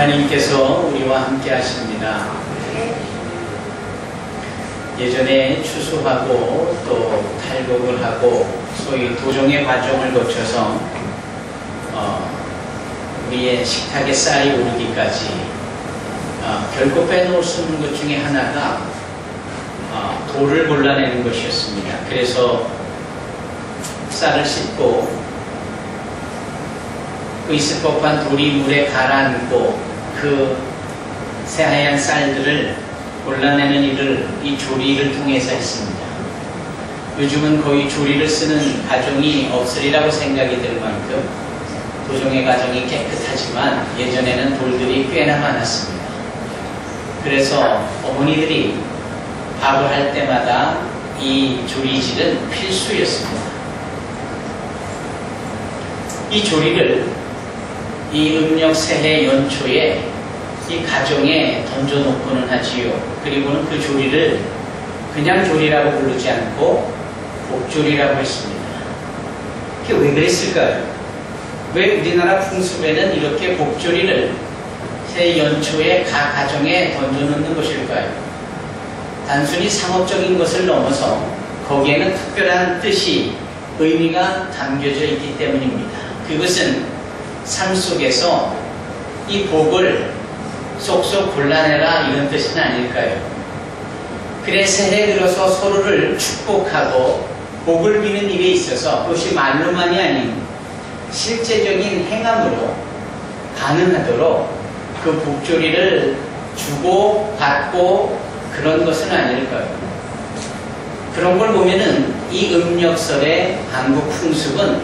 하나님께서 우리와 함께 하십니다. 예전에 추수하고 또 탈곡을 하고 소위 도종의 과정을 거쳐서 우리의 식탁에 쌀이 오르기까지 결코 빼놓을 수 없는 것 중에 하나가 돌을 골라내는 것이었습니다. 그래서 쌀을 씻고 그 있을 법한 돌이 물에 가라앉고 그 새하얀 쌀들을 골라내는 일을 이 조리를 통해서 했습니다. 요즘은 거의 조리를 쓰는 가정이 없으리라고 생각이 들 만큼 도종의 가정이 깨끗하지만 예전에는 돌들이 꽤나 많았습니다. 그래서 어머니들이 밥을 할 때마다 이 조리질은 필수였습니다. 이 조리를 이 음력 새해 연초에 이 가정에 던져놓고는 하지요. 그리고는 그 조리를 그냥 조리라고 부르지 않고 복조리라고 했습니다. 그게 왜 그랬을까요? 왜 우리나라 풍습에는 이렇게 복조리를 새해 연초에 각 가정에 던져놓는 것일까요? 단순히 상업적인 것을 넘어서 거기에는 특별한 뜻이, 의미가 담겨져 있기 때문입니다. 그것은 삶 속에서 이 복을 쏙쏙 골라내라 이런 뜻은 아닐까요? 그래 새해 들어서 서로를 축복하고 복을 비는 일에 있어서 그것이 말로만이 아닌 실제적인 행함으로 가능하도록 그 복조리를 주고 받고 그런 것은 아닐까요? 그런 걸 보면은 이 음력설의 한국 풍습은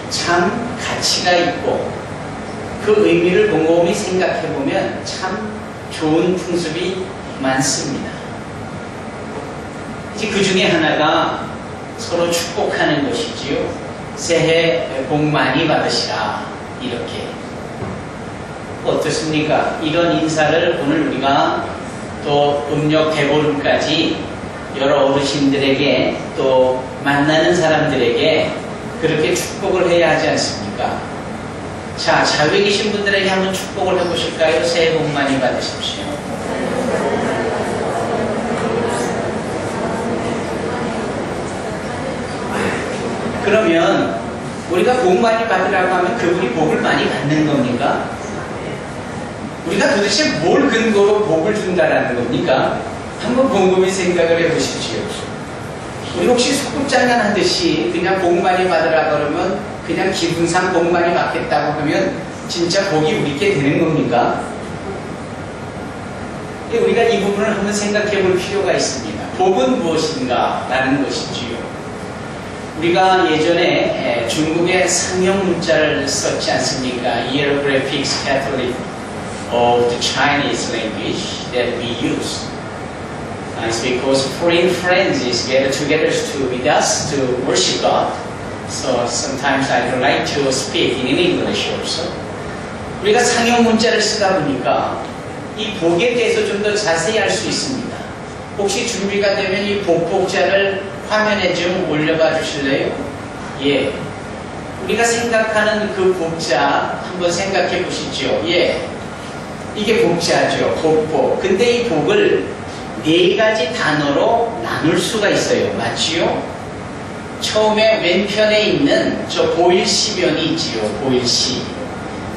참 가치가 있고 그 의미를 곰곰이 생각해보면 참 좋은 풍습이 많습니다. 이제 그 중에 하나가 서로 축복하는 것이지요. 새해 복 많이 받으시라 이렇게. 어떻습니까? 이런 인사를 오늘 우리가 또 음력 대보름까지 여러 어르신들에게 또 만나는 사람들에게 그렇게 축복을 해야 하지 않습니까? 자, 자외 계신 분들에게 한번 축복을 해보실까요? 새해 복 많이 받으십시오. 그러면 우리가 복 많이 받으라고 하면 그분이 복을 많이 받는 겁니까? 우리가 도대체 뭘 근거로 복을 준다라는 겁니까? 한번 곰곰이 생각을 해보십시오. 우리 혹시 소꿉장난 하듯이 그냥 복 많이 받으라 그러면 그냥 기분상 복 많이 받겠다고 하면 진짜 복이 우리께 되는 겁니까? 우리가 이 부분을 한번 생각해 볼 필요가 있습니다. 복은 무엇인가? 라는 것이지요. 우리가 예전에 중국의 상형 문자를 썼지 않습니까? Hieroglyphics Catholic of the Chinese language that we use. It's because foreign friends is gathered together with us to worship God. So sometimes I would like to speak in English also. 우리가 상형 문자를 쓰다 보니까 이 복에 대해서 좀 더 자세히 알 수 있습니다. 혹시 준비가 되면 이 복복자를 화면에 좀 올려봐 주실래요? 예. 우리가 생각하는 그 복자 한번 생각해 보시죠. 예. 이게 복자죠. 복복. 근데 이 복을 네 가지 단어로 나눌 수가 있어요. 맞지요? 처음에 왼편에 있는 저 보일시면이 있지요. 보일시.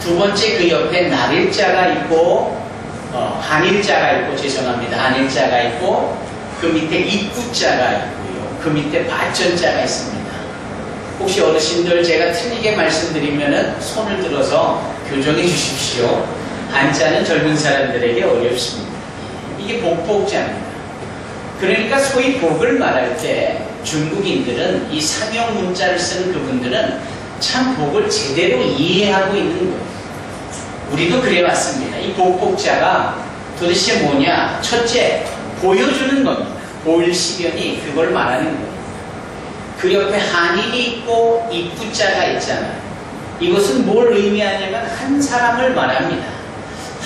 두 번째 그 옆에 날일자가 있고 한일자가 있고 죄송합니다. 한일자가 있고 그 밑에 입구자가 있고요. 그 밑에 받전자가 있습니다. 혹시 어르신들 제가 틀리게 말씀드리면은 손을 들어서 교정해 주십시오. 한자는 젊은 사람들에게 어렵습니다. 이게 복복자입니다. 그러니까 소위 복을 말할 때 중국인들은 이 상형 문자를 쓰는 그분들은 참 복을 제대로 이해하고 있는 거예요. 우리도 그래왔습니다. 이 복복자가 도대체 뭐냐? 첫째, 보여주는 겁니다. 보일시변이 그걸 말하는 거예요. 그 옆에 한인이 있고 입구자가 있잖아요. 이것은 뭘 의미하냐면 한 사람을 말합니다.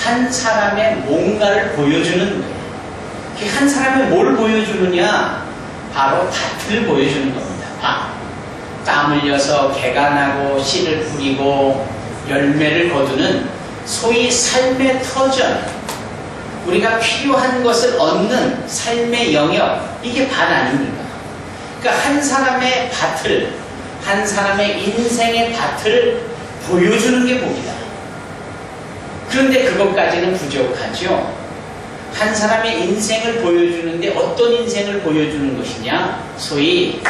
한 사람의 뭔가를 보여주는 거예요. 한 사람의 뭘 보여주느냐? 바로 밭을 보여주는 겁니다. 땀 흘려서 개가 나고 씨를 뿌리고 열매를 거두는 소위 삶의 터전, 우리가 필요한 것을 얻는 삶의 영역, 이게 밭 아닙니까? 그러니까 한 사람의 밭을, 한 사람의 인생의 밭을 보여주는 게 복이다. 그런데 그것까지는 부족하죠. 한 사람의 인생을 보여주는데 어떤 인생을 보여주는 것이냐? 소위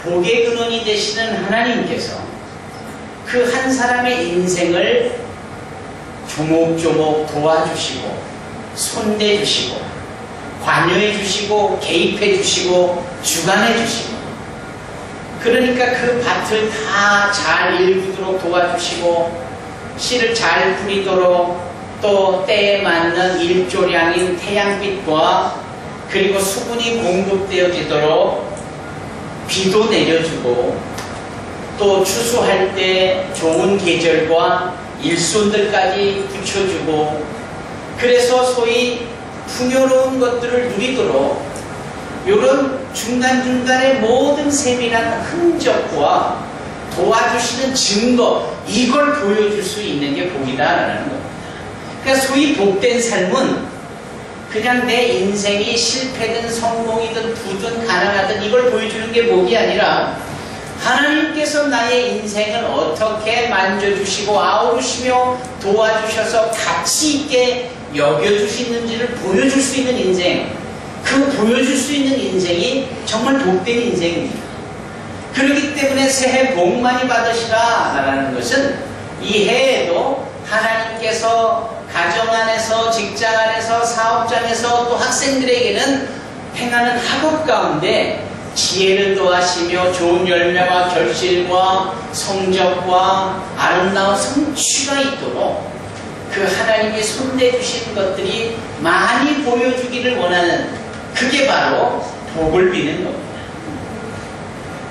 복의 근원이 되시는 하나님께서 그 한 사람의 인생을 조목조목 도와주시고 손대주시고 관여해주시고 개입해주시고 주관해주시고, 그러니까 그 밭을 다 잘 일구도록 도와주시고 씨를 잘 뿌리도록, 또 때에 맞는 일조량인 태양빛과 그리고 수분이 공급되어지도록 비도 내려주고, 또 추수할 때 좋은 계절과 일손들까지 붙여주고, 그래서 소위 풍요로운 것들을 누리도록 이런 중간중간의 모든 세밀한 흔적과 도와주시는 증거, 이걸 보여줄 수 있는 게 복이다라는 겁니다. 그러니까 소위 복된 삶은 그냥 내 인생이 실패든 성공이든 부든 가난하든 이걸 보여주는 게 복이 아니라 하나님께서 나의 인생을 어떻게 만져주시고 아우르시며 도와주셔서 가치 있게 여겨주시는지를 보여줄 수 있는 인생, 그 보여줄 수 있는 인생이 정말 복된 인생입니다. 그렇기 때문에 새해 복 많이 받으시라 라는 것은 이 해에도 하나님께서 가정 안에서, 직장 안에서, 사업장에서, 또 학생들에게는 행하는 학업 가운데 지혜를 더하시며 좋은 열매와 결실과 성적과 아름다운 성취가 있도록 그 하나님이 손대주신 것들이 많이 보여주기를 원하는, 그게 바로 복을 비는 겁니다.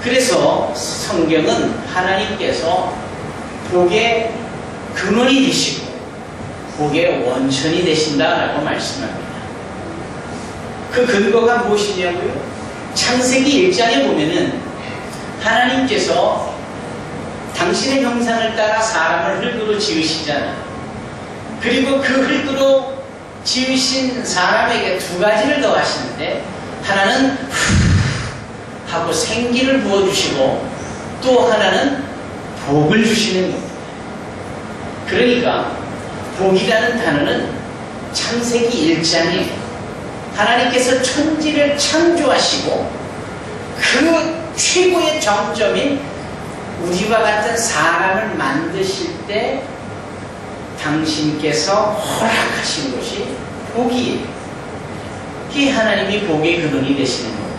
그래서 성경은 하나님께서 복의 근원이 되시고 복의 원천이 되신다라고 말씀합니다. 그 근거가 무엇이냐고요? 창세기 1장에 보면은 하나님께서 당신의 형상을 따라 사람을 흙으로 지으시잖아요. 그리고 그 흙으로 지으신 사람에게 두 가지를 더 하시는데, 하나는 하고 생기를 부어주시고 또 하나는 복을 주시는 겁니다. 그러니까 복이라는 단어는 창세기 1장에 하나님께서 천지를 창조하시고 그 최고의 정점인 우리와 같은 사람을 만드실 때 당신께서 허락하신 것이 복이에요. 이게 하나님이 복의 근원이 되시는 겁니다.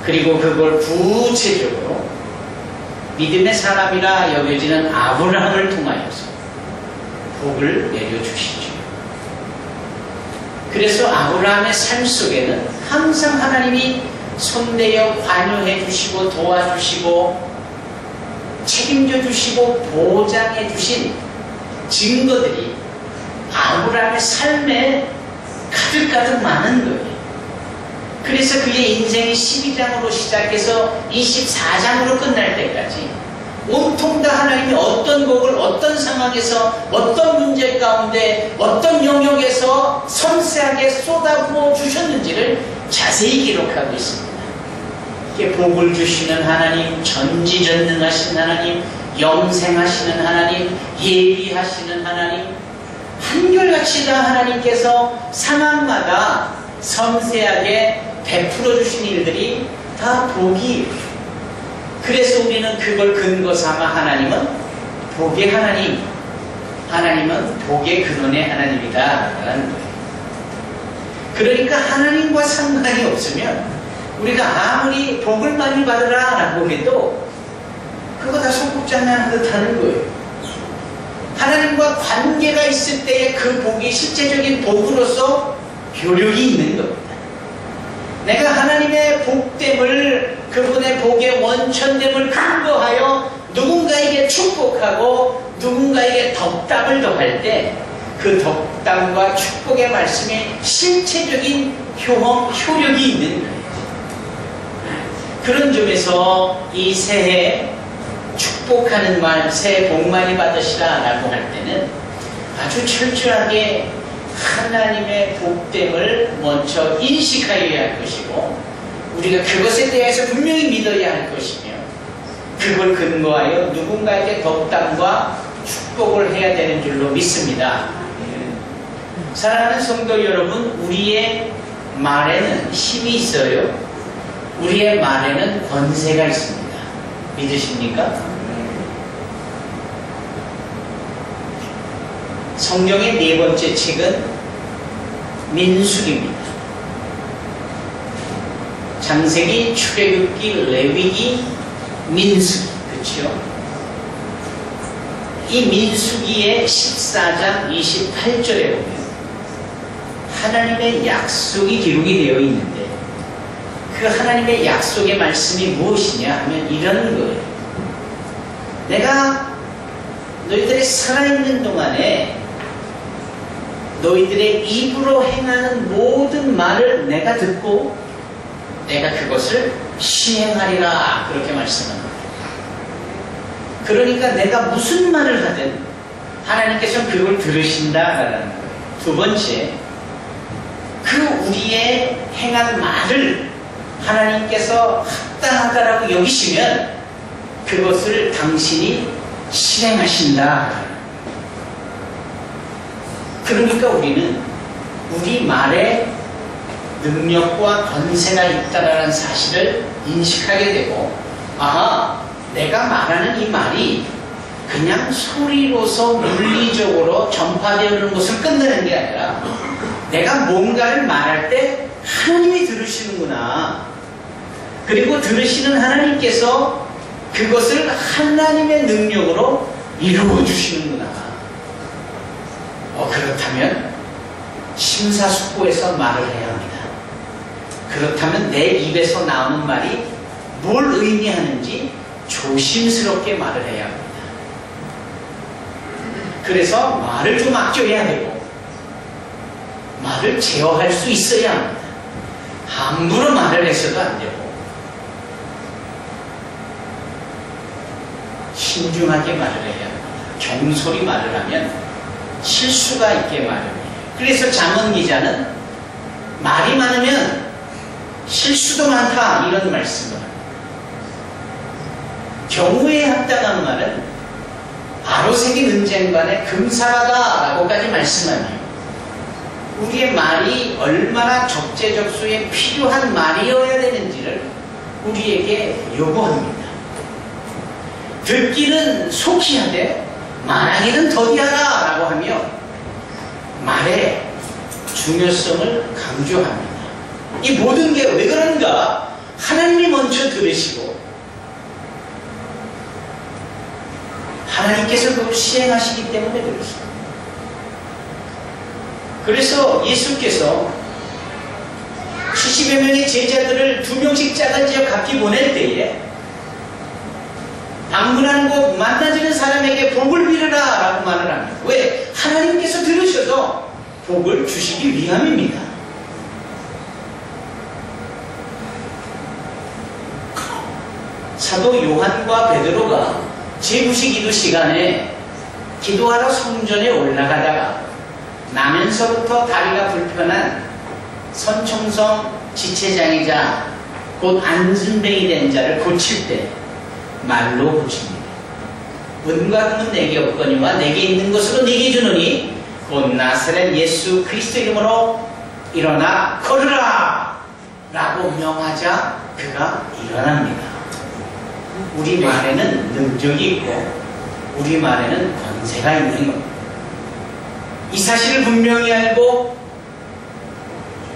그리고 그걸 구체적으로 믿음의 사람이라 여겨지는 아브라함을 통하여서 복을 내려주시죠. 그래서 아브라함의 삶 속에는 항상 하나님이 손대어 관여해 주시고 도와주시고 책임져 주시고 보장해 주신 증거들이 아브라함의 삶에 가득가득 많은 거예요. 그래서 그의 인생이 12장으로 시작해서 24장으로 끝날 때까지 온통 다 하나님이 어떤 복을 어떤 상황에서 어떤 문제 가운데 어떤 영역에서 섬세하게 쏟아부어 주셨는지를 자세히 기록하고 있습니다. 이게 복을 주시는 하나님, 전지전능하신 하나님, 영생하시는 하나님, 예비하시는 하나님, 한결같이 다 하나님께서 상황마다 섬세하게 베풀어 주신 일들이 다 복이에요. 그래서 우리는 그걸 근거 삼아 하나님은 복의 하나님, 하나님은 복의 근원의 하나님이다 라는 거예요. 그러니까 하나님과 상관이 없으면 우리가 아무리 복을 많이 받으라 라고 해도 그거 다 소꿉장난한 듯 하는 거예요. 하나님과 관계가 있을 때에 그 복이 실제적인 복으로서 효력이 있는 겁니다. 내가 하나님의 복됨을, 그분의 복의 원천됨을 근거하여 누군가에게 축복하고 누군가에게 덕담을 더할 때 그 덕담과 축복의 말씀이 실체적인 효력이 있는 거예요. 그런 점에서 이 새해 축복하는 말, 새해 복 많이 받으시라 라고 할 때는 아주 철저하게 하나님의 복됨을 먼저 인식하여야 할 것이고 우리가 그것에 대해서 분명히 믿어야 할 것이며 그걸 근거하여 누군가에게 덕담과 축복을 해야 되는 줄로 믿습니다. 사랑하는 성도 여러분, 우리의 말에는 힘이 있어요. 우리의 말에는 권세가 있습니다. 믿으십니까? 성경의 네 번째 책은 민수기입니다. 창세기, 출애굽기, 레위기, 민수기, 그렇죠? 이 민수기의 14장 28절에 보면 하나님의 약속이 기록이 되어 있는데 그 하나님의 약속의 말씀이 무엇이냐 하면 이런 거예요. 내가 너희들이 살아있는 동안에 너희들의 입으로 행하는 모든 말을 내가 듣고 내가 그것을 시행하리라 그렇게 말씀합니다. 그러니까 내가 무슨 말을 하든 하나님께서는 그걸 들으신다라는 거예요. 두 번째, 그 우리의 행한 말을 하나님께서 합당하다라고 여기시면 그것을 당신이 실행하신다. 그러니까 우리는 우리 말에 능력과 권세가 있다라는 사실을 인식하게 되고, 아하, 내가 말하는 이 말이 그냥 소리로서 물리적으로 전파되는 것을 끝내는 게 아니라 내가 뭔가를 말할 때 하나님이 들으시는구나. 그리고 들으시는 하나님께서 그것을 하나님의 능력으로 이루어 주시는구나. 그렇다면 심사숙고해서 말을 해야 합니다. 그렇다면 내 입에서 나오는 말이 뭘 의미하는지 조심스럽게 말을 해야 합니다. 그래서 말을 좀 아껴야 되고 말을 제어할 수 있어야 합니다. 함부로 말을 해서도 안 되고 신중하게 말을 해야 합니다. 경솔히 말을 하면 실수가 있게 말합니다. 그래서 잠언 기자는 말이 많으면 실수도 많다 이런 말씀을 합니다. 경우에 합당한 말은 아로새긴 은쟁반에 금사라다 라고까지 말씀하네요. 우리의 말이 얼마나 적재적소에 필요한 말이어야 되는지를 우리에게 요구합니다. 듣기는 속히 하되 말하기는 더디하다 라고 하며 말의 중요성을 강조합니다. 이 모든 게 왜 그런가? 하나님이 먼저 들으시고 하나님께서 그걸 시행하시기 때문에 그렇습니다. 그래서 예수께서 70여 명의 제자들을 2명씩 작은 지역 각기 보낼 때에 방문하는 곳 만나지는 사람에게 복을 빌으라 라고 말을 합니다. 왜? 하나님께서 들으셔서 복을 주시기 위함입니다. 사도 요한과 베드로가 제9시 기도 시간에 기도하러 성전에 올라가다가 나면서부터 다리가 불편한 선총성 지체장이자 곧 안순뱅이 된 자를 고칠 때 말로 고칩니다. 은과 금은 내게 없거니와 내게 있는 것으로 내게 주노니 곧 나사렛 예수 그리스도 이름으로 일어나 걸으라 라고 명하자 그가 일어납니다. 우리 말에는 능력이 있고 우리 말에는 권세가 있는 겁니다. 이 사실을 분명히 알고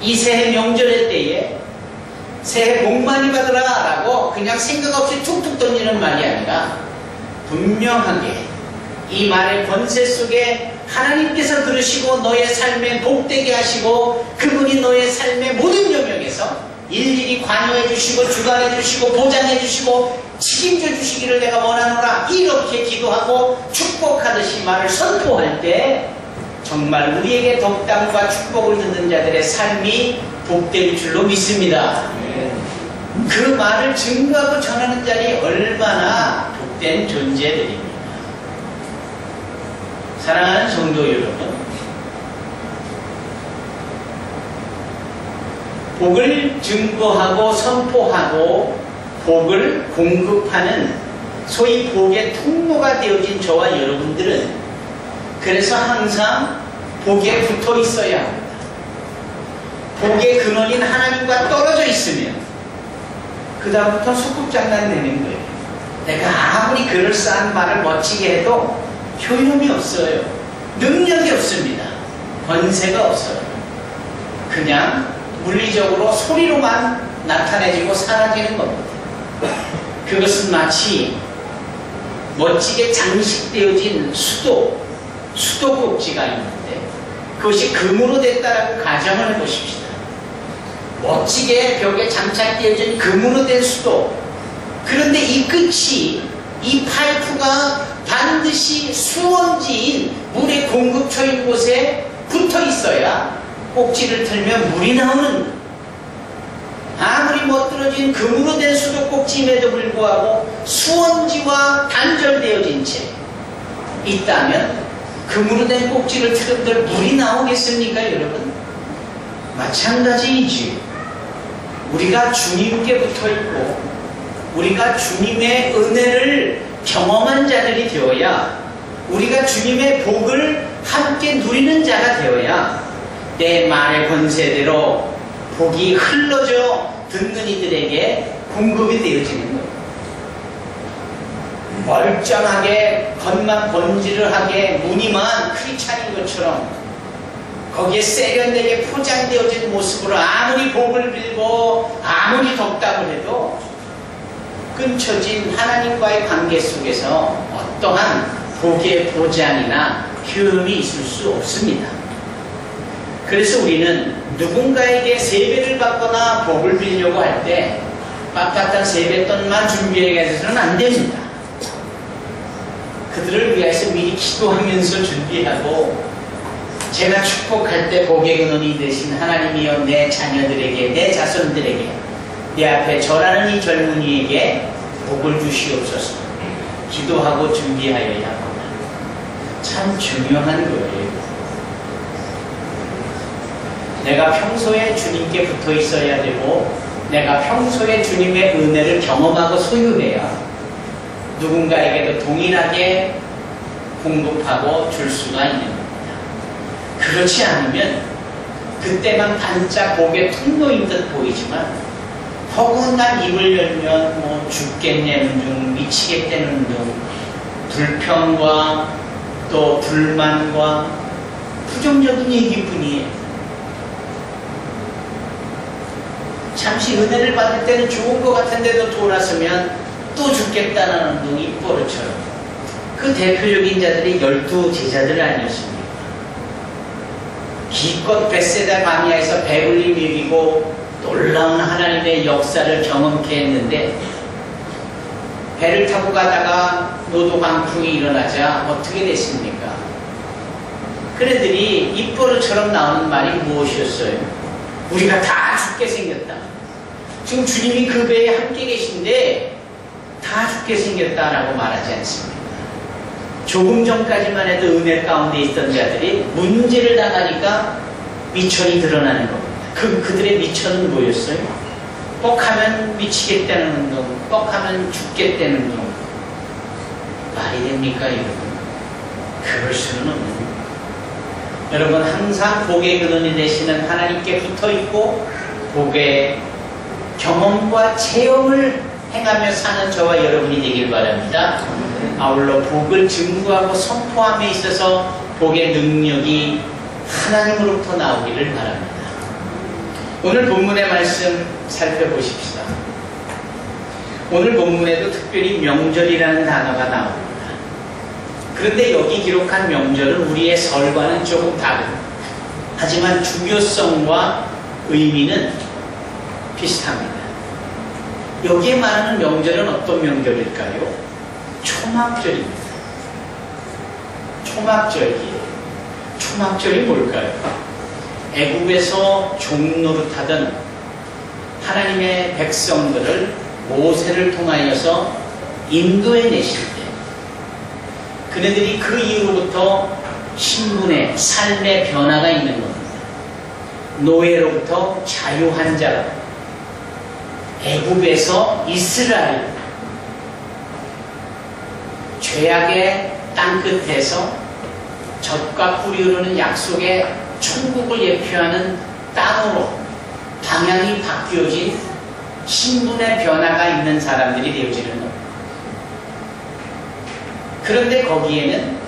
이 새해 명절의 때에 새해 복 많이 받으라 라고 그냥 생각 없이 툭툭 던지는 말이 아니라 분명하게 이 말의 권세 속에 하나님께서 들으시고 너의 삶에 복되게 하시고 그분이 너의 삶의 모든 영역에서 일일이 관여해 주시고 주관해 주시고 보장해 주시고 책임져 주시기를 내가 원하노라 이렇게 기도하고 축복하듯이 말을 선포할 때 정말 우리에게 덕담과 축복을 듣는 자들의 삶이 복될 줄로 믿습니다. 그 말을 증거하고 전하는 자리 얼마나 복된 존재들입니다. 사랑하는 성도 여러분, 복을 증거하고 선포하고 복을 공급하는 소위 복의 통로가 되어진 저와 여러분들은 그래서 항상 복에 붙어 있어야 합니다. 복의 근원인 하나님과 떨어져 있으면 그 다음부터 소꿉장난 내는 거예요. 내가 아무리 그럴싸한 말을 멋지게 해도 효용이 없어요. 능력이 없습니다. 권세가 없어요. 그냥 물리적으로 소리로만 나타내지고 사라지는 겁니다. 그것은 마치 멋지게 장식되어진 수도꼭지가 있는데 그것이 금으로 됐다라고 가정을 해보십시다. 멋지게 벽에 장착되어진 금으로 된 수도. 그런데 이 끝이, 이 파이프가 반드시 수원지인 물의 공급처인 곳에 붙어 있어야 꼭지를 틀면 물이 나오는, 아무리 멋들어진 금으로 된 수도꼭지임에도 불구하고 수원지와 단절되어진 채 있다면 금으로 된 꼭지를 틀은들 물이 나오겠습니까, 여러분? 마찬가지이지. 우리가 주님께 붙어 있고 우리가 주님의 은혜를 경험한 자들이 되어야, 우리가 주님의 복을 함께 누리는 자가 되어야 내 말의 권세대로 복이 흘러져 듣는 이들에게 공급이 되어지는 거예요. 멀쩡하게 겉만 번지르하게 무늬만 크리스찬인 것처럼 거기에 세련되게 포장되어진 모습으로 아무리 복을 빌고 아무리 덕담을 해도 끊쳐진 하나님과의 관계 속에서 어떠한 복의 보장이나 효험이 있을 수 없습니다. 그래서 우리는 누군가에게 세배를 받거나 복을 빌려고 할 때 빳빳한 세뱃돈만 준비해서는 안 됩니다. 그들을 위해서 미리 기도하면서 준비하고, 제가 축복할 때 복의 근원이 되신 하나님이여 내 자녀들에게, 내 자손들에게, 내 앞에 절하는 이 젊은이에게 복을 주시옵소서 기도하고 준비하여야 합니다. 참 중요한 거예요. 내가 평소에 주님께 붙어 있어야 되고 내가 평소에 주님의 은혜를 경험하고 소유해야 누군가에게도 동일하게 공급하고 줄 수가 있는 겁니다. 그렇지 않으면 그때만 반짝 복의 통로인 듯 보이지만 허구한 입을 열면 뭐 죽겠냐는 둥, 미치겠다는 둥, 불평과 또 불만과 부정적인 얘기뿐이에요. 잠시 은혜를 받을 때는 좋은 것 같은데도 돌아서면 또 죽겠다는 둥, 입버릇처럼. 그 대표적인 자들이 12 제자들 아니었습니까? 기껏 벳세다 가미아에서 배불리 먹이고 놀라운 하나님의 역사를 경험케 했는데 배를 타고 가다가 노도 강풍이 일어나자 어떻게 됐습니까? 그네들이 입버릇처럼 나오는 말이 무엇이었어요? 우리가 다 죽게 생겼다. 지금 주님이 그 배에 함께 계신데 다 죽게 생겼다라고 말하지 않습니다. 조금 전까지만 해도 은혜 가운데 있던 자들이 문제를 당하니까 미천이 드러나는 겁니다. 그들의 미천은 뭐였어요? 뻑하면 미치겠다는 운동, 뻑하면 죽겠다는 운동. 말이 됩니까, 여러분? 그럴 수는 없는 거예요. 여러분, 항상 복의 근원이 되시는 하나님께 붙어있고 복의 경험과 체험을 행하며 사는 저와 여러분이 되길 바랍니다. 아울러 복을 증거하고 선포함에 있어서 복의 능력이 하나님으로부터 나오기를 바랍니다. 오늘 본문의 말씀 살펴보십시다. 오늘 본문에도 특별히 명절이라는 단어가 나옵니다. 그런데 여기 기록한 명절은 우리의 설과는 조금 다릅니다. 하지만 중요성과 의미는 비슷합니다. 여기에 말하는 명절은 어떤 명절일까요? 초막절입니다. 초막절이에요. 초막절이 뭘까요? 애국에서 종노릇하던 하나님의 백성들을 모세를 통하여서 인도해 내실 때 그네들이 그 이후로부터 신분의 삶의 변화가 있는 겁니다. 노예로부터 자유한 자로, 애굽에서 이스라엘, 죄악의 땅끝에서 젖과 꿀이 흐르는 약속의 천국을 예표하는 땅으로 방향이 바뀌어진 신분의 변화가 있는 사람들이 되어지는 겁니다. 그런데 거기에는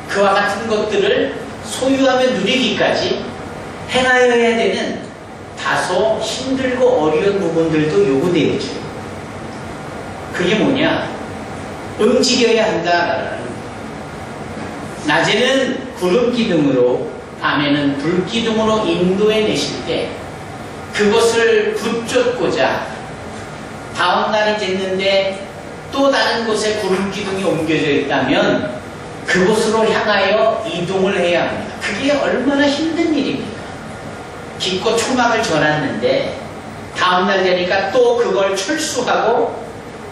그와 같은 것들을 소유하며 누리기까지 행하여야 되는 다소 힘들고 어려운 부분들도 요구되어져. 그게 뭐냐? 움직여야 한다라는 거예요. 낮에는 구름 기둥으로, 밤에는 불 기둥으로 인도해 내실 때 그것을 붙잡고자 다음 날이 됐는데 또 다른 곳에 구름 기둥이 옮겨져 있다면 그곳으로 향하여 이동을 해야 합니다. 그게 얼마나 힘든 일입니까? 기껏 초막을 전했는데 다음날 되니까 또 그걸 철수하고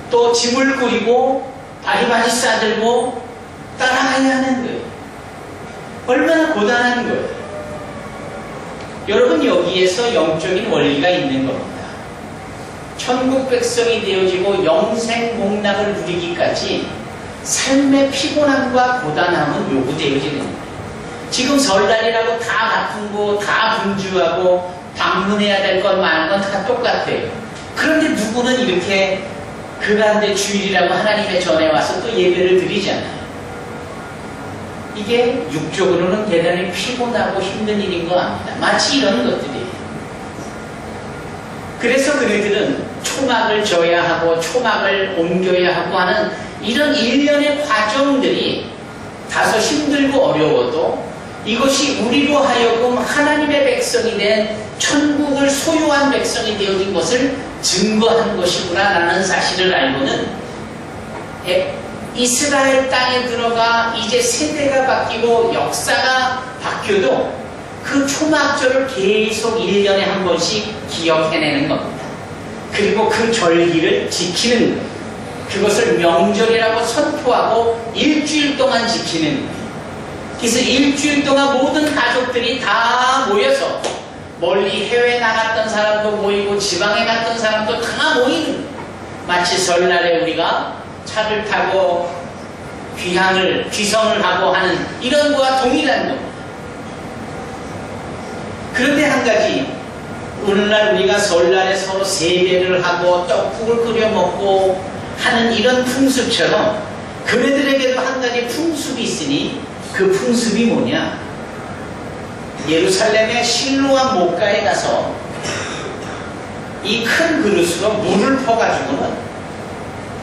또 짐을 꾸리고 바리바리 싸들고 따라가야 하는 거예요. 얼마나 고단한 거예요. 여러분, 여기에서 영적인 원리가 있는 겁니다. 천국 백성이 되어지고 영생복락을 누리기까지 삶의 피곤함과 고단함은 요구되어지는 거예요. 지금 설날이라고 다 바쁘고 다 분주하고 방문해야 될 것 많은 건 다 똑같아요. 그런데 누구는 이렇게 그 가운데 주일이라고 하나님의 전에 와서 또 예배를 드리잖아요. 이게 육적으로는 대단히 피곤하고 힘든 일인 것 같습니다. 마치 이런 것들이에요. 그래서 그들은 초막을 져야 하고 초막을 옮겨야 하고 하는 이런 일련의 과정들이 다소 힘들고 어려워도 이것이 우리로 하여금 하나님의 백성이 된 천국을 소유한 백성이 되어진 것을 증거한 것이구나 라는 사실을 알고는 이스라엘 땅에 들어가 이제 세대가 바뀌고 역사가 바뀌어도 그 초막절을 계속 1년에 한 번씩 기억해내는 겁니다. 그리고 그 절기를 지키는 거예요. 그것을 명절이라고 선포하고 일주일 동안 지키는 거예요. 그래서 일주일 동안 모든 가족들이 다 모여서 멀리 해외 나갔던 사람도 모이고 지방에 갔던 사람도 다 모이는 거예요. 마치 설날에 우리가 차를 타고 귀성을 하고 하는 이런 거와 동일한 겁니다. 그런데 한 가지, 오늘날 우리가 설날에 서로 세배를 하고 떡국을 끓여 먹고 하는 이런 풍습처럼 그네들에게도 한 가지 풍습이 있으니 그 풍습이 뭐냐? 예루살렘의 실로암 목가에 가서 이 큰 그릇으로 물을 퍼가지고는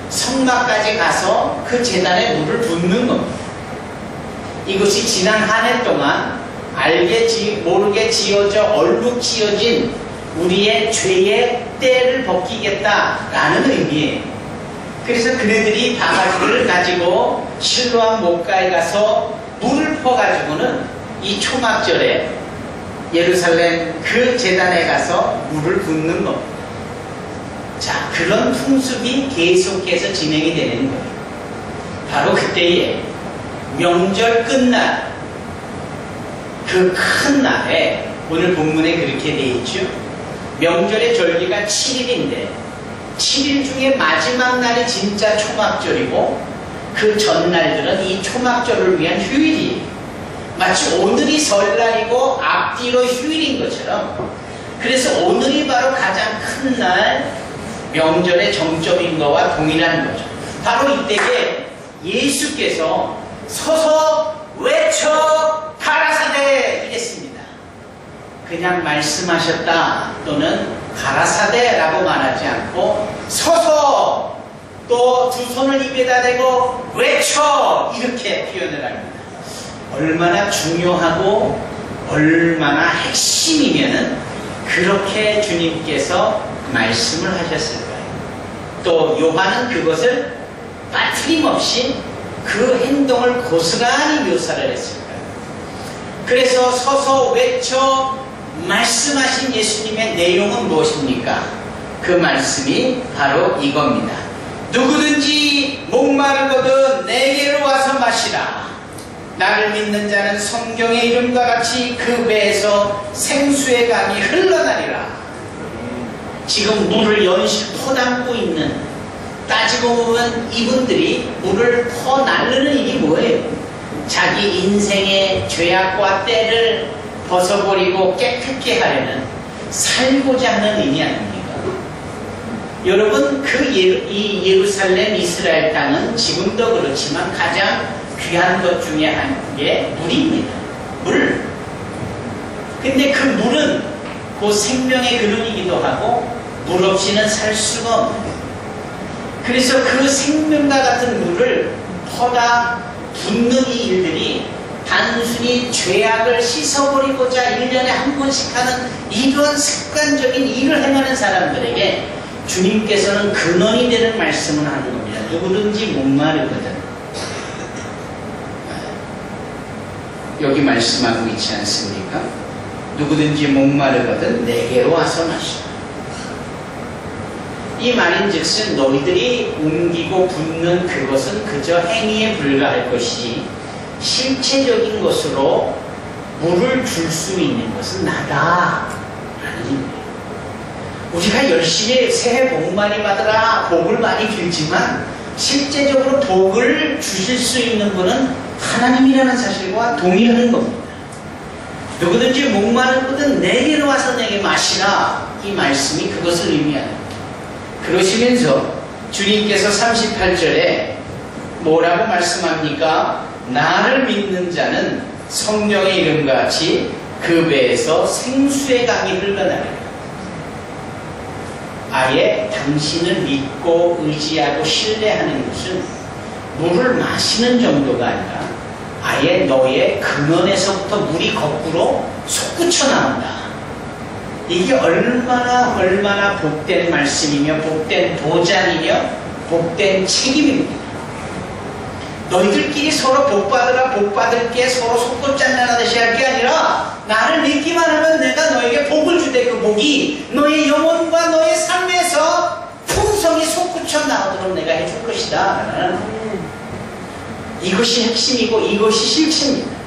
성막까지 가서 그 제단에 물을 붓는 겁니다. 이것이 지난 한 해 동안 알게 모르게 지어져 얼룩지어진 우리의 죄의 때를 벗기겠다라는 의미예요. 그래서 그네들이 바가지를 가지고 실로암 목가에 가서 물을 퍼가지고는 이 초막절에 예루살렘 그 제단에 가서 물을 붓는 겁니다. 자, 그런 풍습이 계속해서 진행이 되는 거예요. 바로 그때에 명절 끝날 그 큰 날에 오늘 본문에 그렇게 되어 있죠. 명절의 절기가 7일인데 7일 중에 마지막 날이 진짜 초막절이고 그 전날들은 이 초막절을 위한 휴일이에요. 마치 오늘이 설날이고 앞뒤로 휴일인 것처럼, 그래서 오늘이 바로 가장 큰 날 명절의 정점인 것과 동일한 거죠. 바로 이때에 예수께서 서서 외쳐 가라사대 이랬습니다. 그냥 말씀하셨다 또는 가라사대라고 말하지 않고 서서 또 두 손을 입에다 대고 외쳐 이렇게 표현을 합니다. 얼마나 중요하고 얼마나 핵심이면은 그렇게 주님께서 말씀을 하셨을까요? 또 요한은 그것을 빠트림없이 그 행동을 고스란히 묘사를 했을까요? 그래서 서서 외쳐 말씀하신 예수님의 내용은 무엇입니까? 그 말씀이 바로 이겁니다. 누구든지 목마르거든 내게로 와서 마시라. 나를 믿는 자는 성경의 이름과 같이 그 배에서 생수의 강이 흘러나리라. 지금 물을 연실 퍼담고 있는, 따지고 보면 이분들이 물을 퍼나르는 일이 뭐예요? 자기 인생의 죄악과 때를 벗어버리고 깨끗게 하려는, 살고자 하는 의미 아닙니까? 여러분, 이 예루살렘 이스라엘 땅은 지금도 그렇지만 가장 귀한 것 중에 한 게 물입니다. 물. 근데 그 물은 그 생명의 근원이기도 하고 물 없이는 살 수가 없는 거예요. 그래서 그 생명과 같은 물을 퍼다 붓는 이 일들이 단순히 죄악을 씻어버리고자 1년에 한 번씩 하는 이러한 습관적인 일을 행하는 사람들에게 주님께서는 근원이 되는 말씀을 하는 겁니다. 누구든지 목마르거든. 여기 말씀하고 있지 않습니까? 누구든지 목마르거든 내게로 와서 마시라. 이 말인즉슨 너희들이 옮기고 붓는 그것은 그저 행위에 불과할 것이지 실체적인 것으로 물을 줄 수 있는 것은 나다 라는 의미예요. 우리가 열심히 새해 복 많이 받으라, 복을 많이 빌지만 실제적으로 복을 주실 수 있는 분은 하나님이라는 사실과 동의하는 겁니다. 누구든지 목마르거든 내게로 와서 내게 마시라. 이 말씀이 그것을 의미합니다. 그러시면서 주님께서 38절에 뭐라고 말씀합니까? 나를 믿는 자는 성령의 이름과 같이 그 배에서 생수의 강이 흘러나리라. 아예 당신을 믿고 의지하고 신뢰하는 것은 물을 마시는 정도가 아니라 아예 너의 근원에서부터 물이 거꾸로 솟구쳐 나온다. 이게 얼마나 복된 말씀이며 복된 보장이며 복된 책임입니다. 너희들끼리 서로 복받으라, 복받을게 서로 속도장난하듯이 할 게 아니라 나를 믿기만 하면 내가 너에게 복을 주되 그 복이 너의 영혼과 너의 삶에서 풍성히 솟구쳐 나오도록 내가 해줄 것이다. 이것이 핵심이고 이것이 실체입니다.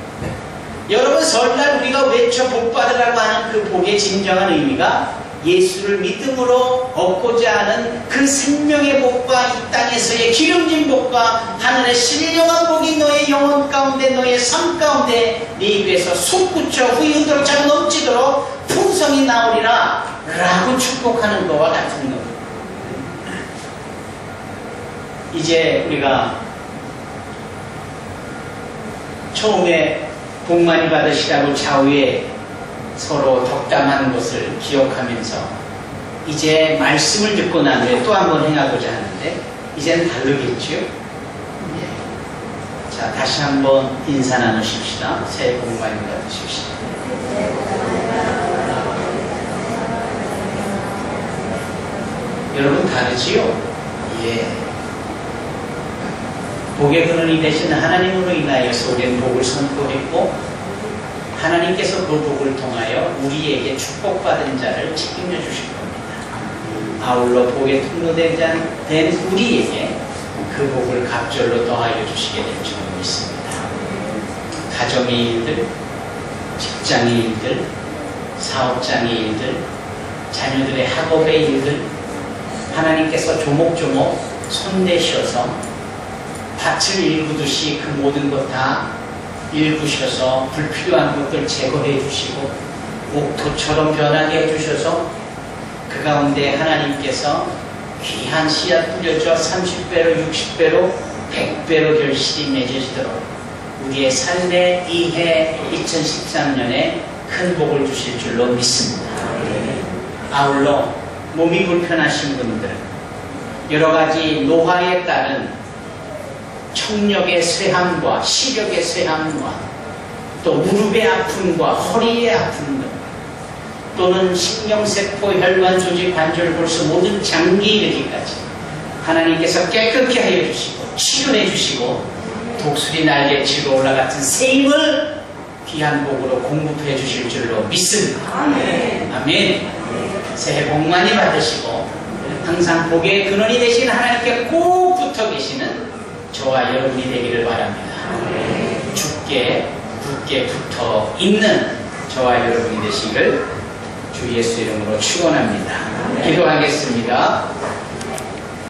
여러분, 설날 우리가 외쳐 복받으라고 하는 그 복의 진정한 의미가 예수를 믿음으로 얻고자 하는 그 생명의 복과 이 땅에서의 기름진 복과 하늘의 신령한 복이 너의 영혼 가운데 너의 삶 가운데 네 입에서 솟구쳐 후유도록 차고 넘치도록 풍성이 나오리라 라고 축복하는 것과 같은 겁니다. 이제 우리가 처음에 복 많이 받으시라고 좌우에 서로 덕담하는 것을 기억하면서 이제 말씀을 듣고 난 후에 또 한 번 행하고자 하는데 이제는 다르겠죠? 예. 자, 다시 한번 인사 나누십시다. 새해 복 많이 받으십시오. 여러분 다르지요? 예. 복의 근원이 되신 하나님으로 인하여서 우리는 복을 선포했고 하나님께서 그 복을 통하여 우리에게 축복받은 자를 책임져 주실 겁니다. 아울러 복의 통로된 우리에게 그 복을 갑절로 더하여 주시게 될 줄 믿습니다. 가정의 일들, 직장의 일들, 사업장의 일들, 자녀들의 학업의 일들 하나님께서 조목조목 손대셔서 밭을 일구듯이 그 모든 것 다 일구셔서 불필요한 것들 제거해 주시고 옥토처럼 변하게 해주셔서 그 가운데 하나님께서 귀한 씨앗 뿌려져 30배로 60배로 100배로 결실이 맺어지도록 우리의 삶에 이해 2013년에 큰 복을 주실 줄로 믿습니다. 아울러 몸이 불편하신 분들 여러 가지 노화에 따른 청력의 쇠함과 시력의 쇠함과 또 무릎의 아픔과 허리의 아픔 또는 신경세포, 혈관, 조직, 관절, 골수 모든 장기 이르기까지 하나님께서 깨끗게 하여 주시고 치료해 주시고 독수리 날개치고 올라같은 새 힘을 귀한 복으로 공급해 주실 줄로 믿습니다. 아멘. 아멘. 새해 복 많이 받으시고 항상 복의 근원이 되신 하나님께 꼭 붙어 계시는 저와 여러분이 되기를 바랍니다. 죽게 굳게 붙어 있는 저와 여러분이 되시기를 주 예수 이름으로 축원합니다. 기도하겠습니다.